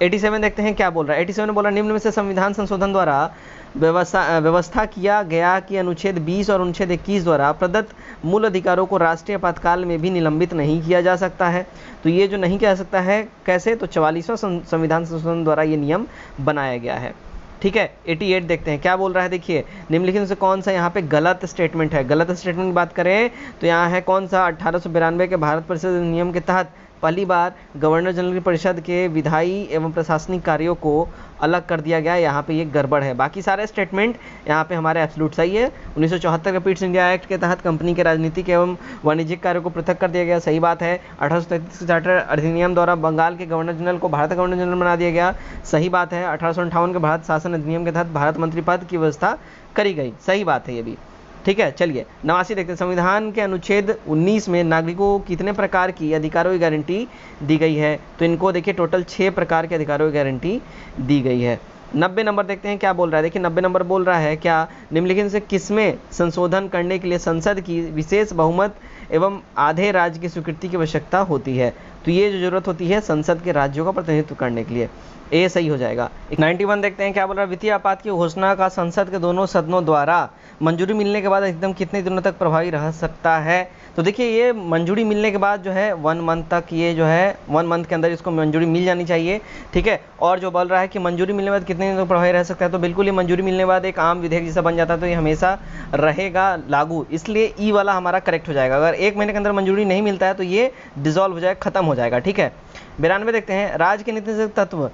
87 देखते हैं क्या बोल रहा है। 87 बोला निम्न में से संविधान संशोधन द्वारा व्यवस्था किया गया कि अनुच्छेद 20 और अनुच्छेद 21 द्वारा प्रदत्त मूल अधिकारों को राष्ट्रीय आपातकाल में भी निलंबित नहीं किया जा सकता है। तो ये जो नहीं किया जा सकता है कैसे? तो 44वां संविधान संशोधन द्वारा ये नियम बनाया गया है। ठीक है, 88 देखते हैं क्या बोल रहा है। देखिए निम्नलिखित में से कौन सा यहाँ पे गलत स्टेटमेंट है? गलत स्टेटमेंट की बात करें तो यहाँ है कौन सा? 1892 के भारत परिषद नियम के तहत पहली बार गवर्नर जनरल की परिषद के विधायी एवं प्रशासनिक कार्यों को अलग कर दिया गया। यहाँ पे ये गड़बड़ है, बाकी सारे स्टेटमेंट यहाँ पे हमारे एब्सोल्यूट सही है। 1974 के पिट्स इंडिया एक्ट के तहत कंपनी के राजनीतिक एवं वाणिज्यिक कार्यों को पृथक कर दिया गया, सही बात है। 1833 के चार्टर अधिनियम द्वारा बंगाल के गवर्नर जनरल को भारत गवर्नर जनरल बना दिया गया, सही बात है। 1858 के भारत शासन अधिनियम के तहत भारत मंत्री पद की व्यवस्था करी गई, सही बात है ये भी। ठीक है, चलिए 89 देखते हैं। संविधान के अनुच्छेद 19 में नागरिकों को कितने प्रकार की अधिकारों की गारंटी दी गई है? तो इनको देखिए टोटल 6 प्रकार के अधिकारों की गारंटी दी गई है। 90 नंबर देखते हैं क्या बोल रहा है। देखिए 90 नंबर बोल रहा है क्या? निम्नलिखित से किसमें संशोधन करने के लिए संसद की विशेष बहुमत एवं आधे राज्य की स्वीकृति की आवश्यकता होती है? तो ये जो जरूरत होती है संसद के राज्यों का प्रतिनिधित्व करने के लिए, ए सही हो जाएगा। 91 देखते हैं क्या बोल रहा है। वित्तीय आपात की घोषणा का संसद के दोनों सदनों द्वारा मंजूरी मिलने के बाद एकदम कितने दिनों तक प्रभावी रह सकता है? तो देखिए ये मंजूरी मिलने के बाद जो है 1 मंथ तक, ये जो है 1 मंथ के अंदर इसको मंजूरी मिल जानी चाहिए। ठीक है, और जो बोल रहा है कि मंजूरी मिलने के बाद कितने दिनों तक प्रभावी रह सकता है, तो बिल्कुल ये मंजूरी मिलने के बाद एक आम विधेयक जैसा बन जाता है, तो ये हमेशा रहेगा लागू, इसलिए ई वाला हमारा करेक्ट हो जाएगा। अगर 1 महीने के अंदर मंजूरी नहीं मिलता है तो ये डिसॉल्व हो जाएगा, खत्म हो जाएगा। ठीक है, 92 देखते हैं। राज्य के नीति तत्व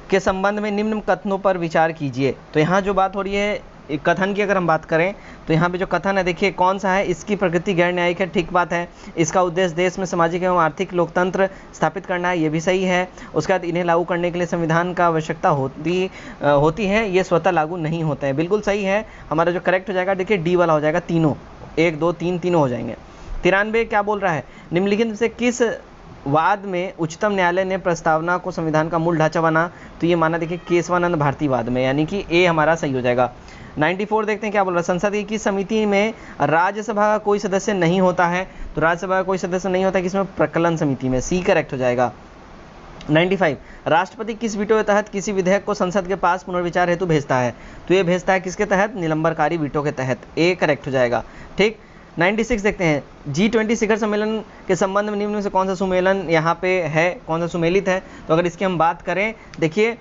के संबंध में निम्न कथनों पर विचार कीजिए। तो यहाँ जो बात हो रही है कथन की, अगर हम बात करें तो यहाँ पे जो कथन है देखिए कौन सा है? इसकी प्रकृति गैर न्यायिक है, ठीक बात है। इसका उद्देश्य देश में सामाजिक एवं आर्थिक लोकतंत्र स्थापित करना है, ये भी सही है। उसके बाद इन्हें लागू करने के लिए संविधान का आवश्यकता होती है, ये स्वतः लागू नहीं होते हैं, बिल्कुल सही है। हमारा जो करेक्ट हो जाएगा देखिए डी वाला हो जाएगा, तीनों, 1 2 3 तीनों हो जाएंगे। 93 क्या बोल रहा है? निम्नलिखित से किस वाद में उच्चतम न्यायालय ने प्रस्तावना को संविधान का मूल ढांचा बना? तो ये माना देखिए केशवानंद भारती वाद में, यानी कि ए हमारा सही हो जाएगा। 94 देखते हैं क्या बोल रहा है, संसद की किस समिति में राज्यसभा का कोई सदस्य नहीं होता है, तो राज्यसभा का कोई सदस्य नहीं होता, किसमें, प्रकलन समिति में, सी करेक्ट हो जाएगा। 95 राष्ट्रपति किस वीटो के तहत किसी विधेयक को संसद के पास पुनर्विचार हेतु भेजता है, तो ये भेजता है किसके तहत, निलंबनकारी वीटो के तहत, ए करेक्ट हो जाएगा। ठीक, 96 देखते हैं, G20 शिखर सम्मेलन के संबंध में निम्न में से कौन सा सुमेलन यहाँ पे है, कौन सा सुमेलित है, तो अगर इसकी हम बात करें, देखिए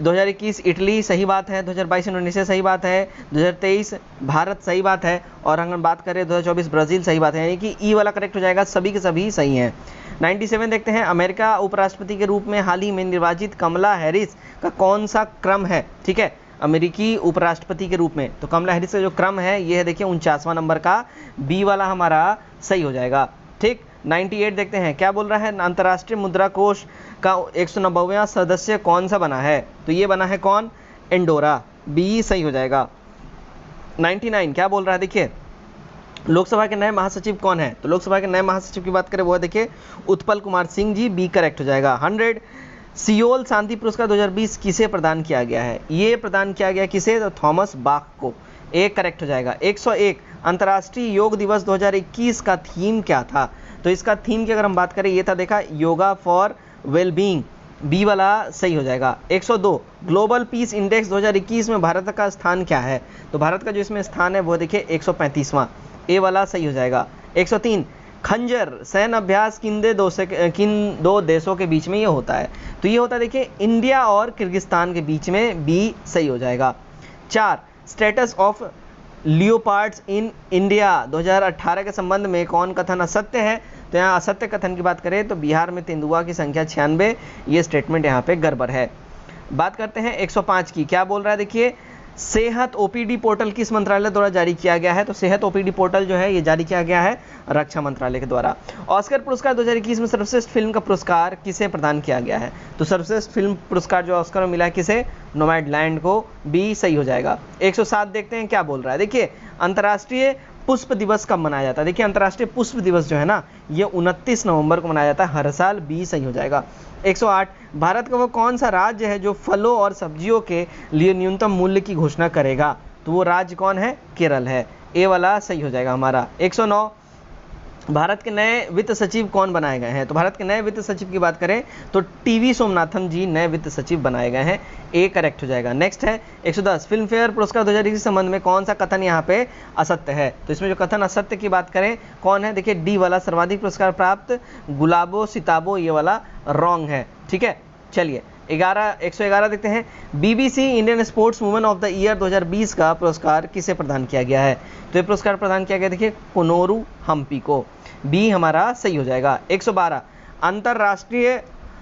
2021 इटली सही बात है, 2022 इंडोनेशिया सही बात है, 2023 भारत सही बात है, और अगर बात करें 2024 ब्राज़ील सही बात है, यानी कि ई वाला करेक्ट हो जाएगा, सभी के सभी सही हैं। 97 देखते हैं, अमेरिका उपराष्ट्रपति के रूप में हाल ही में निर्वाचित कमला हैरिस का कौन सा क्रम है, ठीक है, अमेरिकी उपराष्ट्रपति के रूप में, तो कमला हैरिस का जो क्रम है ये है देखिए 49वां नंबर का, बी वाला हमारा सही हो जाएगा। ठीक, 98 देखते हैं क्या बोल रहा है, अंतर्राष्ट्रीय मुद्रा कोष का 190वां सदस्य कौन सा बना है, तो ये बना है कौन, एंडोरा, बी सही हो जाएगा। 99 क्या बोल रहा है, देखिए लोकसभा के नए महासचिव कौन है, तो लोकसभा के नए महासचिव की बात करें वो है देखिए उत्पल कुमार सिंह जी, बी करेक्ट हो जाएगा। 100 सियोल शांति पुरस्कार 2020 किसे प्रदान किया गया है, ये प्रदान किया गया किसे, तो थॉमस बाख को, एक करेक्ट हो जाएगा। 101 अंतर्राष्ट्रीय योग दिवस 2021 का थीम क्या था, तो इसका थीम की अगर हम बात करें ये था देखा, योगा फॉर वेलबींग, बी वाला सही हो जाएगा। 102 ग्लोबल पीस इंडेक्स 2021 में भारत का स्थान क्या है, तो भारत का जो इसमें स्थान है वो देखिए 135वां, ए वाला सही हो जाएगा। 103 खंजर सैन्य अभ्यास किन दो देशों के बीच में ये होता है, तो ये होता है देखिए इंडिया और किर्गिस्तान के बीच में, बी सही हो जाएगा। 4 status of leopards in India 2018 के संबंध में कौन कथन असत्य है, तो यहाँ असत्य कथन की बात करें तो बिहार में तेंदुआ की संख्या 96, ये स्टेटमेंट यहाँ पे गड़बड़ है। बात करते हैं 105 की, क्या बोल रहा है देखिए, सेहत ओपीडी पोर्टल किस मंत्रालय द्वारा जारी किया गया है, तो सेहत ओपीडी पोर्टल जो है ये जारी किया गया है रक्षा मंत्रालय के द्वारा। ऑस्कर पुरस्कार 2021 में सर्वश्रेष्ठ फिल्म का पुरस्कार किसे प्रदान किया गया है, तो सर्वश्रेष्ठ फिल्म पुरस्कार जो ऑस्कर में मिला है किसे, नोमैडलैंड को, बी सही हो जाएगा। 107 देखते हैं क्या बोल रहा है, देखिए अंतर्राष्ट्रीय पुष्प दिवस कब मनाया जाता है, देखिए अंतर्राष्ट्रीय पुष्प दिवस जो है ना ये 29 नवंबर को मनाया जाता है हर साल, बी सही हो जाएगा। 108 भारत का वो कौन सा राज्य है जो फलों और सब्जियों के लिए न्यूनतम मूल्य की घोषणा करेगा, तो वो राज्य कौन है, केरल है, ए वाला सही हो जाएगा हमारा। 109 भारत के नए वित्त सचिव कौन बनाए गए हैं, तो भारत के नए वित्त सचिव की बात करें तो टीवी सोमनाथन जी नए वित्त सचिव बनाए गए हैं, ए करेक्ट हो जाएगा। नेक्स्ट है 110 फिल्म फेयर पुरस्कार 2020 के संबंध में कौन सा कथन यहाँ पे असत्य है, तो इसमें जो कथन असत्य की बात करें कौन है, देखिए डी वाला सर्वाधिक पुरस्कार प्राप्त गुलाबो सिताबो, ये वाला रॉन्ग है। ठीक है, चलिए 111 देखते हैं, BBC Indian sports women of the year 2020 का पुरस्कार किसे प्रदान किया गया है, तो ये पुरस्कार प्रदान किया गया देखिए कोनोरू हम्पी को, बी हमारा सही हो जाएगा। 112 अंतर्राष्ट्रीय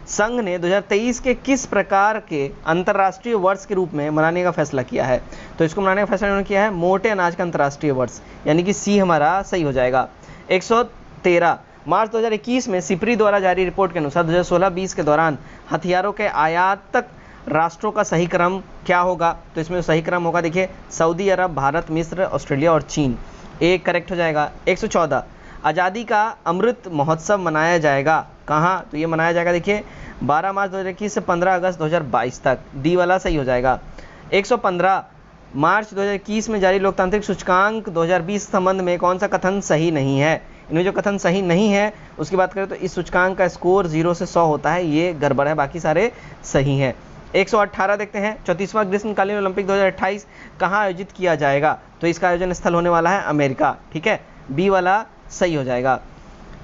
संघ ने 2023 के किस प्रकार के अंतर्राष्ट्रीय वर्ष के रूप में मनाने का फैसला किया है, तो इसको मनाने का फैसला उन्होंने किया है मोटे अनाज का अंतर्राष्ट्रीय वर्ष, यानी कि सी हमारा सही हो जाएगा। 113 मार्च 2021 में सिपरी द्वारा जारी रिपोर्ट के अनुसार 2016-20 के दौरान हथियारों के आयातक राष्ट्रों का सही क्रम क्या होगा, तो इसमें सही क्रम होगा देखिए सऊदी अरब, भारत, मिस्र, ऑस्ट्रेलिया और चीन, एक करेक्ट हो जाएगा। 114 आज़ादी का अमृत महोत्सव मनाया जाएगा कहाँ, तो ये मनाया जाएगा देखिए 12 मार्च 2021 से 15 अगस्त 2022 तक, डी वाला सही हो जाएगा। 115 मार्च 2021 में जारी लोकतांत्रिक सूचकांक 2020 संबंध में कौन सा कथन सही नहीं है, इनमें जो कथन सही नहीं है उसकी बात करें तो इस सूचकांक का स्कोर 0 से 100 होता है, ये गड़बड़ है, बाकी सारे सही हैं। 118 देखते हैं 34वां ग्रीष्मकालीन ओलंपिक 2028 कहाँ आयोजित किया जाएगा, तो इसका आयोजन स्थल होने वाला है अमेरिका, ठीक है, बी वाला सही हो जाएगा।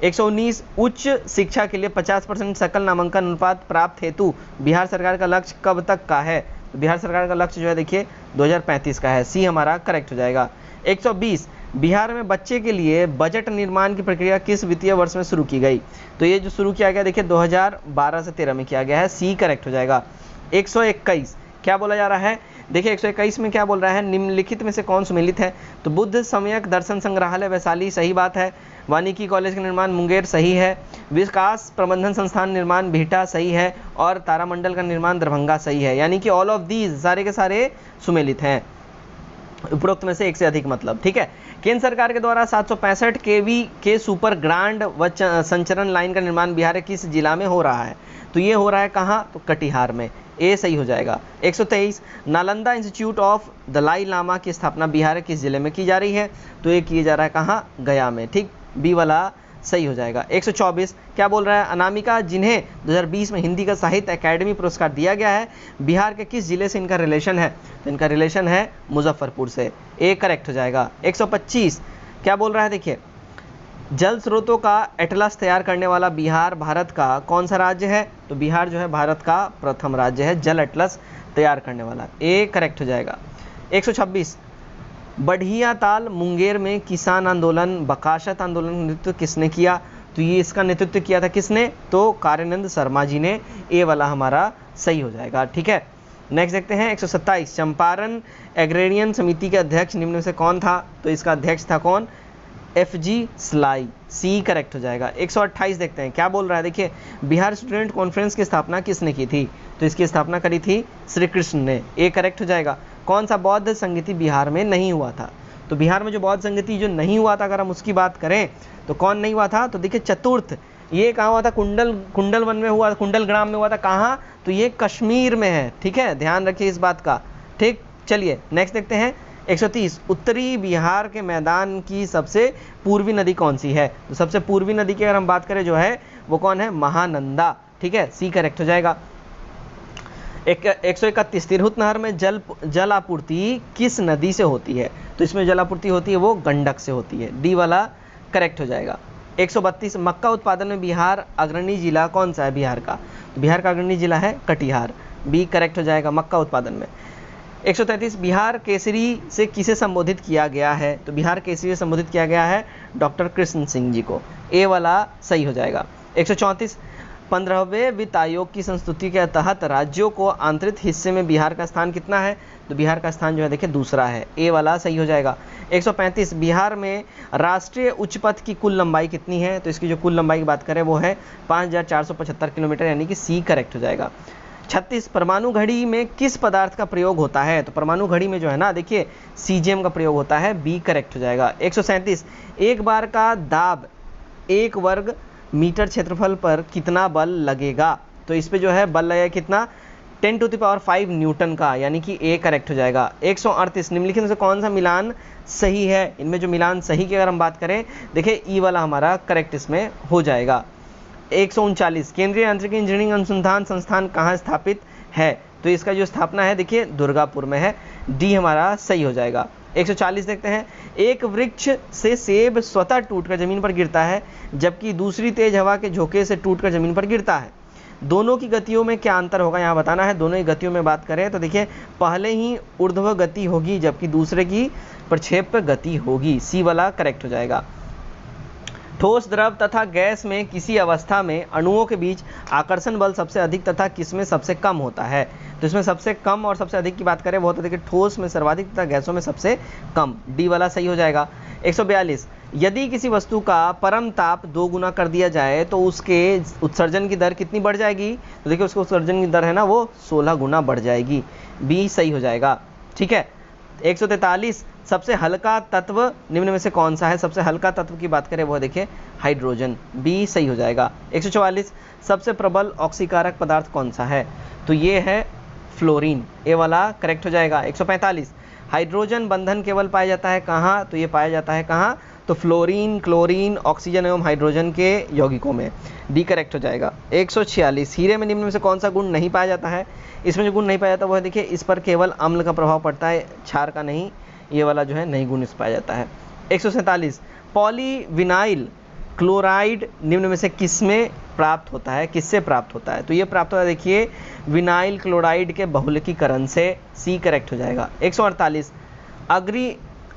119 उच्च शिक्षा के लिए 50% सकल नामांकन अनुपात प्राप्त हेतु बिहार सरकार का लक्ष्य कब तक का है, तो बिहार सरकार का लक्ष्य जो है देखिए 2035 का है, सी हमारा करेक्ट हो जाएगा। 120 बिहार में बच्चे के लिए बजट निर्माण की प्रक्रिया किस वित्तीय वर्ष में शुरू की गई, तो ये जो शुरू किया गया देखिए 2012 से 13 में किया गया है, सी करेक्ट हो जाएगा। 121 क्या बोला जा रहा है, देखिए 121 में क्या बोल रहा है, निम्नलिखित में से कौन सुमेलित है, तो बुद्ध सम्यक दर्शन संग्रहालय वैशाली सही बात है, वानिकी कॉलेज का निर्माण मुंगेर सही है, विकास प्रबंधन संस्थान निर्माण बिहटा सही है, और तारामंडल का निर्माण दरभंगा सही है, यानी कि ऑल ऑफ दीज सारे के सारे सुमेलित हैं, उपरोक्त में से एक से अधिक मतलब, ठीक है। केंद्र सरकार के द्वारा 765 केवी के सुपर ग्रांड व संचरण लाइन का निर्माण बिहार के किस जिला में हो रहा है, तो ये हो रहा है कहाँ, तो कटिहार में, ए सही हो जाएगा। 123 नालंदा इंस्टीट्यूट ऑफ दलाई लामा की स्थापना बिहार के किस जिले में की जा रही है? तो ये किया जा रहा है कहाँ? गया में, ठीक, बी वाला सही हो जाएगा। 124 क्या बोल रहा है? अनामिका जिन्हें 2020 में हिंदी का साहित्य अकादमी पुरस्कार दिया गया है, बिहार के किस जिले से इनका रिलेशन है? तो इनका रिलेशन है मुजफ्फरपुर से, ए करेक्ट हो जाएगा। 125 क्या बोल रहा है? देखिए, जल स्रोतों का एटलस तैयार करने वाला बिहार भारत का कौन सा राज्य है? तो बिहार जो है भारत का प्रथम राज्य है जल एटलस तैयार करने वाला, ए करेक्ट हो जाएगा। 126 बढ़िया ताल मुंगेर में किसान आंदोलन बकाशत आंदोलन का नेतृत्व किसने किया? तो ये इसका नेतृत्व किया था किसने? तो कार्यानंद शर्मा जी ने, ए वाला हमारा सही हो जाएगा, ठीक है। नेक्स्ट देखते हैं 127 चंपारण एग्रेरियन समिति के अध्यक्ष निम्न में से कौन था? तो इसका अध्यक्ष था कौन? FG स्लाई, सी करेक्ट हो जाएगा। 128 देखते हैं क्या बोल रहा है? देखिए, बिहार स्टूडेंट कॉन्फ्रेंस की स्थापना किसने की थी? तो इसकी स्थापना करी थी श्री कृष्ण ने, ए करेक्ट हो जाएगा। कौन सा बौद्ध संगति बिहार में नहीं हुआ था? तो बिहार में जो बौद्ध संगति जो नहीं हुआ था, अगर हम उसकी बात करें तो कौन नहीं हुआ था? तो देखिए चतुर्थ, ये कहाँ हुआ था? कुंडल वन में हुआ, कुंडल ग्राम में हुआ था। कहाँ? तो ये कश्मीर में है, ठीक है, ध्यान रखिए इस बात का, ठीक। चलिए नेक्स्ट देखते हैं 130 उत्तरी बिहार के मैदान की सबसे पूर्वी नदी कौन सी है? तो सबसे पूर्वी नदी की अगर हम बात करें जो है वो कौन है? महानंदा, ठीक है, सी करेक्ट हो जाएगा। 131 तिरहुत नहर में जल आपूर्ति किस नदी से होती है? तो इसमें जल आपूर्ति होती है वो गंडक से होती है, डी वाला करेक्ट हो जाएगा। 132 मक्का उत्पादन में बिहार अग्रणी जिला कौन सा है बिहार का? तो बिहार का अग्रणी जिला है कटिहार, बी करेक्ट हो जाएगा मक्का उत्पादन में। 133 बिहार केसरी से किसे संबोधित किया गया है? तो बिहार केसरी से संबोधित किया गया है डॉक्टर कृष्ण सिंह जी को, ए वाला सही हो जाएगा। 134 15वें वित्त आयोग की संस्तुति के तहत राज्यों को आंतरिक हिस्से में बिहार का स्थान कितना है? तो बिहार का स्थान जो है देखिए दूसरा है, ए वाला सही हो जाएगा। 135 बिहार में राष्ट्रीय उच्च पथ की कुल लंबाई कितनी है? तो इसकी जो कुल लंबाई की बात करें वो है 5475 किलोमीटर, यानी कि सी करेक्ट हो जाएगा। 36 परमाणु घड़ी में किस पदार्थ का प्रयोग होता है? तो परमाणु घड़ी में जो है ना देखिए सीजियम का प्रयोग होता है, बी करेक्ट हो जाएगा। 137 एक बार का दाब 1 वर्ग मीटर क्षेत्रफल पर कितना बल लगेगा? तो इस पे जो है बल लगेगा कितना? 10⁵ न्यूटन का, यानी कि ए करेक्ट हो जाएगा। 138 निम्नलिखित में से कौन सा मिलान सही है? इनमें जो मिलान सही की अगर हम बात करें देखिए ई वाला हमारा करेक्ट इसमें हो जाएगा। 139 केंद्रीय यांत्रिकी इंजीनियरिंग अनुसंधान संस्थान कहाँ स्थापित है? तो इसका जो स्थापना है देखिए दुर्गापुर में है, डी हमारा सही हो जाएगा। 140 देखते हैं एक वृक्ष से सेब स्वतः टूटकर जमीन पर गिरता है जबकि दूसरी तेज हवा के झोंके से टूटकर जमीन पर गिरता है, दोनों की गतियों में क्या अंतर होगा यहाँ बताना है। दोनों की गतियों में बात करें तो देखिए पहले ही ऊर्ध्व गति होगी जबकि दूसरे की प्रक्षेप गति होगी, सी वाला करेक्ट हो जाएगा। ठोस द्रव तथा गैस में किसी अवस्था में अणुओं के बीच आकर्षण बल सबसे अधिक तथा किसमें सबसे कम होता है? तो इसमें सबसे कम और सबसे अधिक की बात करें वो होता है देखिए ठोस में सर्वाधिक तथा गैसों में सबसे कम, डी वाला सही हो जाएगा। 142 यदि किसी वस्तु का परम ताप 2 गुना कर दिया जाए तो उसके उत्सर्जन की दर कितनी बढ़ जाएगी? तो देखिए उसके उत्सर्जन की दर है ना वो 16 गुना बढ़ जाएगी, बी सही हो जाएगा, ठीक है। 143 सबसे हल्का तत्व निम्न में से कौन सा है? सबसे हल्का तत्व की बात करें वो देखिए हाइड्रोजन, बी सही हो जाएगा। 144 सबसे प्रबल ऑक्सीकारक पदार्थ कौन सा है? तो ये है फ्लोरीन, ए वाला करेक्ट हो जाएगा। 145 हाइड्रोजन बंधन केवल पाया जाता है कहाँ? तो ये पाया जाता है कहाँ? तो फ्लोरीन, क्लोरीन, ऑक्सीजन एवं हाइड्रोजन के यौगिकों में, डी करेक्ट हो जाएगा। 146 हीरे में निम्न में से कौन सा गुण नहीं पाया जाता है? इसमें जो गुण नहीं पाया जाता वो है देखिए इस पर केवल अम्ल का प्रभाव पड़ता है, क्षार का नहीं, ये वाला जो है नहीं गुण इस पाया जाता है। 147 पॉलीविनाइल क्लोराइड निम्न में से किसमें प्राप्त होता है? किससे प्राप्त होता है? तो ये प्राप्त होता है देखिए विनाइल क्लोराइड के बहुलकीकरण से, सी करेक्ट हो जाएगा। 148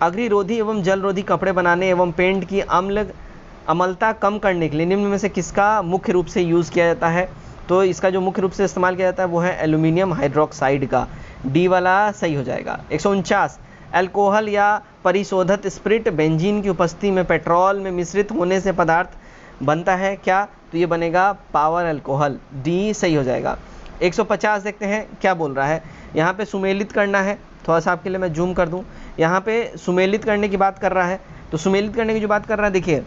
अग्निरोधी एवं जलरोधी कपड़े बनाने एवं पेंट की अम्लता कम करने के लिए निम्न में से किसका मुख्य रूप से यूज़ किया जाता है? तो इसका जो मुख्य रूप से इस्तेमाल किया जाता है वो है एल्यूमिनियम हाइड्रोक्साइड का, डी वाला सही हो जाएगा। 149 अल्कोहल या परिशोधित स्प्रिट बेंजीन की उपस्थिति में पेट्रोल में मिश्रित होने से पदार्थ बनता है क्या? तो ये बनेगा पावर अल्कोहल, डी सही हो जाएगा। 150 देखते हैं क्या बोल रहा है, यहाँ पे सुमेलित करना है, थोड़ा सा आपके लिए मैं जूम कर दूँ, यहाँ पे सुमेलित करने की बात कर रहा है। तो सुमेलित करने की जो बात कर रहा है देखिए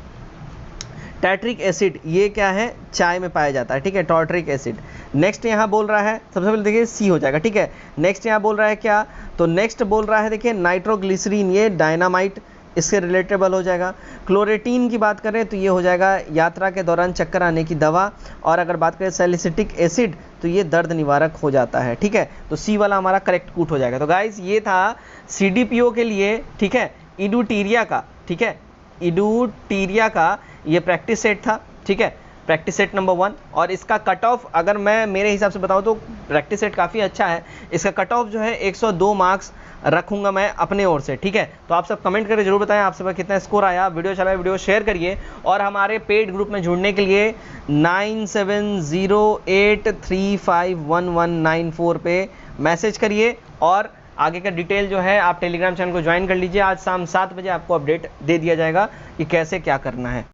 टैट्रिक एसिड ये क्या है, चाय में पाया जाता है, ठीक है, टॉर्ट्रिक एसिड। नेक्स्ट यहाँ बोल रहा है, सबसे पहले देखिए सी हो जाएगा, ठीक है। नेक्स्ट यहाँ बोल रहा है क्या, तो नेक्स्ट बोल रहा है देखिए नाइट्रोग्लिसरीन, ये डायनामाइट इसके रिलेटेबल हो जाएगा। क्लोरेटीन की बात करें तो ये हो जाएगा यात्रा के दौरान चक्कर आने की दवा। और अगर बात करें सैलिसिटिक एसिड तो ये दर्द निवारक हो जाता है, ठीक है। तो सी वाला हमारा करेक्ट कूट हो जाएगा। तो गाइस ये था CDPO के लिए, ठीक है, इडूटीरिया का, ठीक है, इडूटीरिया का ये प्रैक्टिस सेट था, ठीक है, प्रैक्टिस सेट नंबर 1। और इसका कट ऑफ अगर मैं मेरे हिसाब से बताऊं तो प्रैक्टिस सेट काफ़ी अच्छा है। इसका कट ऑफ जो है 102 मार्क्स रखूंगा मैं अपने ओर से, ठीक है। तो आप सब कमेंट करके जरूर बताएं आपसे कितना स्कोर आया। वीडियो चला, वीडियो शेयर करिए और हमारे पेड ग्रुप में जुड़ने के लिए 9708351194 पे मैसेज करिए और आगे का डिटेल जो है आप टेलीग्राम चैनल को ज्वाइन कर लीजिए। आज शाम 7 बजे आपको अपडेट दे दिया जाएगा कि कैसे क्या करना है।